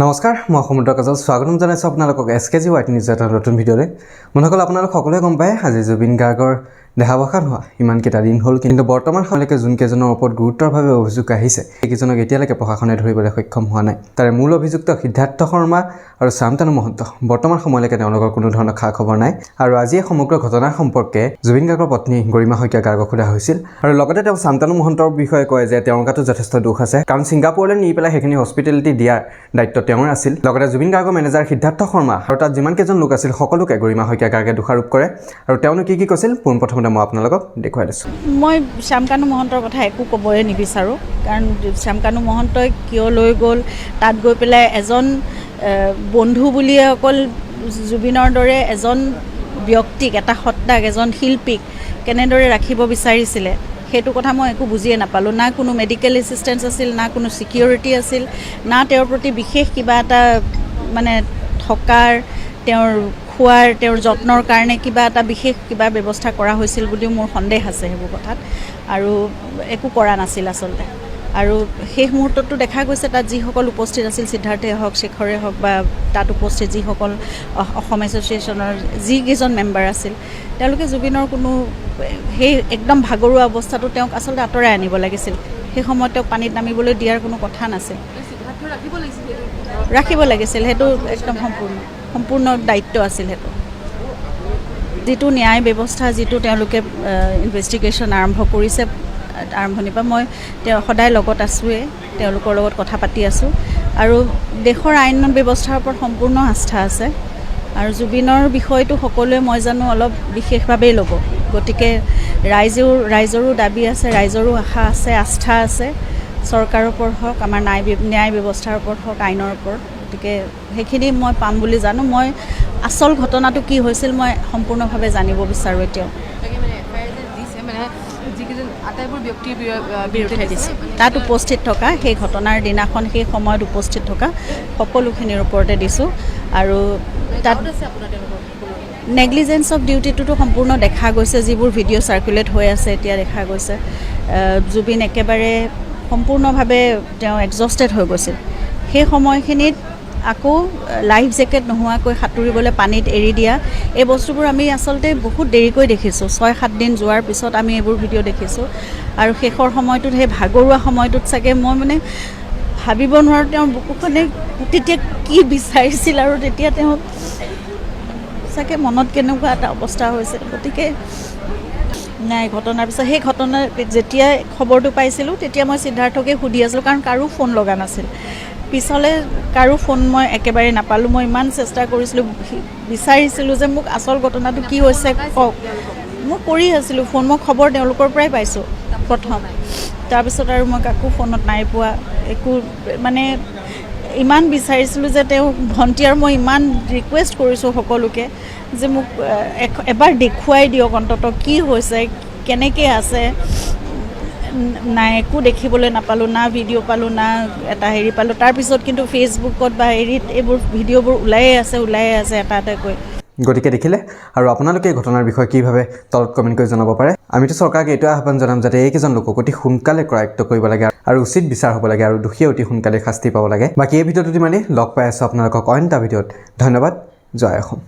নমস্কাৰ মই সমুদ্ৰ কাজল স্বাগতম জনাইছোঁ আপোনালোকক SKG White News এটা নতুন ভিডিঅ'লৈ মনসকল আপোনালোক সকলোৱে গম পায় আজি জুবিন গাৰ্গৰ দেহাৱসান হোৱা ইমান কেইটা দিন হ'ল কিন্তু বৰ্তমান সময়লৈকে যোন কেইজনৰ ওপৰত গুৰুতৰভাৱে অভিযোগ আহিছে সেইকেইজনক এতিয়ালৈকে প্ৰশাসনে ধৰিবলৈ সক্ষম হোৱা নাই তাৰে মূল অভিযুক্ত সিদ্ধাৰ্থ শৰ্মা আৰু শান্তনু মহন্ত বৰ্তমান সময়লৈকে তেওঁলোকৰ কোনো ধৰণৰ খা খবৰ নাই আৰু আজি এই সমগ্ৰ ঘটনাৰ সম্পৰ্কে জুবিন গাৰ্গৰ পত্নী গৰিমা শইকীয়া গাৰ্গক সোধা হৈছিল আৰু লগতে তেওঁ শান্তনু মহন্তৰ বিষয়ে কয় যে তেওঁৰ গাতো যথেষ্ট দুখ আছে কাৰণ ছিংগাপুৰলৈ নি পেলাই সেইখিনি হস্পিটেলিটি দিয়াৰ দায়িত্ব তেওঁৰ আছিল লগতে জুবিন গাৰ্গৰ মেনেজাৰ সিদ্ধাৰ্থ শৰ্মা আৰু তাত যিমান কেইজন লোক আছিল সকলোকে গৰিমা শইকীয়া গাৰ্গে দোষাৰোপ কৰে আৰু তেওঁলোকে কি কৈছিল পোনপ্ৰথমতে মই আপোনালোকক দেখুৱাই দিছোঁ মই শ্যামকানু মহন্তৰ কথা একো ক'বই নিবিচাৰোঁ কাৰণ শ্যামকানু মহন্তই কিয় লৈ গ'ল তাত গৈ পেলাই এজন বন্ধু বুলিয়ে অকল জুবিনৰ দৰে এজন ব্যক্তিক এটা সত্তাক এজন শিল্পীক কেনেদৰে ৰাখিব বিচাৰিছিলে সেইটো কথা মই একো বুজিয়ে নাপালোঁ না কোনো মেডিকেল এছিষ্টেঞ্চ আছিল না কোনো ছিকিউৰিটি আছিল না তেওঁৰ প্ৰতি বিশেষ কিবা এটা মানে থকাৰ তেওঁৰ খোৱাৰ তেওঁৰ যত্নৰ কাৰণে কিবা এটা বিশেষ কিবা ব্যৱস্থা কৰা হৈছিল বুলিও মোৰ সন্দেহ আছে সেইবোৰ কথাত আৰু একো কৰা নাছিল আচলতে আৰু শেষ মুহূৰ্ততো দেখা গৈছে তাত যিসকল উপস্থিত আছিল সিদ্ধাৰ্থই হওক শেখৰে হওক বা তাত উপস্থিত যিসকল অসম এছ'চিয়েশ্যনৰ যিকেইজন মেম্বাৰ আছিল তেওঁলোকে জুবিনৰ কোনো সেই একদম ভাগৰুৱা অৱস্থাটো তেওঁক আচলতে আঁতৰাই আনিব লাগিছিল সেই সময়ত তেওঁক পানীত নামিবলৈ দিয়াৰ কোনো কথা নাছিল ৰাখিব লাগিছিল সেইটো একদম সম্পূৰ্ণ দায়িত্ব আছিল সেইটো যিটো ন্যায় ব্যৱস্থা যিটো তেওঁলোকে ইনভেষ্টিগেশ্যন আৰম্ভ কৰিছে আৰম্ভণিৰ পৰা মই সদায় লগত আছোঁৱে তেওঁলোকৰ লগত কথা পাতি আছোঁ আৰু দেশৰ আইন ব্যৱস্থাৰ ওপৰত সম্পূৰ্ণ আস্থা আছে আৰু জুবিনৰ বিষয়টো সকলোৱে মই জানো অলপ বিশেষভাৱেই ল'ব গতিকে ৰাইজৰো দাবী আছে ৰাইজৰো আশা আছে আস্থা আছে চৰকাৰৰ ওপৰত হওক আমাৰ ন্যায় ব্যৱস্থাৰ ওপৰত হওক আইনৰ ওপৰত গতিকে সেইখিনি মই পাম বুলি জানো মই আচল ঘটনাটো কি হৈছিল মই সম্পূৰ্ণভাৱে জানিব বিচাৰোঁ এতিয়াও বিৰুদ্ধে দিছে তাত উপস্থিত থকা সেই ঘটনাৰ দিনাখন সেই সময়ত উপস্থিত থকা সকলোখিনিৰ ওপৰতে দিছোঁ আৰু তাত নেগলিজেঞ্চ অফ ডিউটিটোতো সম্পূৰ্ণ দেখা গৈছে যিবোৰ ভিডিঅ' চাৰ্কুলেট হৈ আছে এতিয়া দেখা গৈছে জুবিন একেবাৰে সম্পূৰ্ণভাৱে তেওঁ এক্সজষ্টেড হৈ গৈছিল সেই সময়খিনিত আকৌ লাইফ জেকেট নোহোৱাকৈ সাঁতুৰিবলৈ পানীত এৰি দিয়া এই বস্তুবোৰ আমি আচলতে বহুত দেৰিকৈ দেখিছোঁ 6-7 দিন যোৱাৰ পিছত আমি এইবোৰ ভিডিঅ' দেখিছোঁ আৰু শেষৰ সময়টোত সেই ভাগৰুৱা সময়টোত চাগে মই মানে ভাবিব নোৱাৰোঁ তেওঁৰ বুকুখনে তেতিয়া কি বিচাৰিছিল আৰু তেতিয়া তেওঁ চাগে মনত কেনেকুৱা এটা অৱস্থা হৈছিল গতিকে নাই ঘটনাৰ পিছত সেই ঘটনা যেতিয়া খবৰটো পাইছিলোঁ তেতিয়া মই সিদ্ধাৰ্থকে সুধি আছিলোঁ কাৰণ কাৰো ফোন লগা নাছিল পিছলৈ কাৰো ফোন মই একেবাৰে নাপালোঁ মই ইমান চেষ্টা কৰিছিলোঁ বিচাৰিছিলোঁ যে মোক আচল ঘটনাটো কি হৈছে কওক মই কৰি আছিলোঁ ফোন মই খবৰ তেওঁলোকৰ পৰাই পাইছোঁ প্ৰথম তাৰপিছত আৰু মই কাকো ফোনত নাই পোৱা একো মানে ইমান বিচাৰিছিলোঁ যে তেওঁ ভণ্টি আৰু মই ইমান ৰিকুৱেষ্ট কৰিছোঁ সকলোকে যে মোক এবাৰ দেখুৱাই দিয়ক অন্ততঃ কি হৈছে কেনেকৈ আছে নাই একো দেখিবলৈ নাপালোঁ না ভিডিঅ' পালোঁ না এটা হেৰি পালোঁ তাৰপিছত কিন্তু ফেচবুকত বা হেৰিত এইবোৰ ভিডিঅ'বোৰ ওলায়ে আছে এটা এটাকৈ গতিকে দেখিলে আৰু আপোনালোকে এই ঘটনাৰ বিষয়ে কি ভাবে তলত কমেণ্ট কৰি জনাব পাৰে আমিতো চৰকাৰক এইটো আহ্বান জনাম যাতে এইকেইজন লোকক অতি সোনকালে কৰায়ত্ব কৰিব লাগে আৰু উচিত বিচাৰ হ'ব লাগে আৰু দোষীয়ে অতি সোনকালে শাস্তি পাব লাগে বাকী এই ভিডিঅ'টোত ইমানেই লগ পাই আছোঁ আপোনালোকক অইন এটা ভিডিঅ'ত ধন্যবাদ জয় অসম।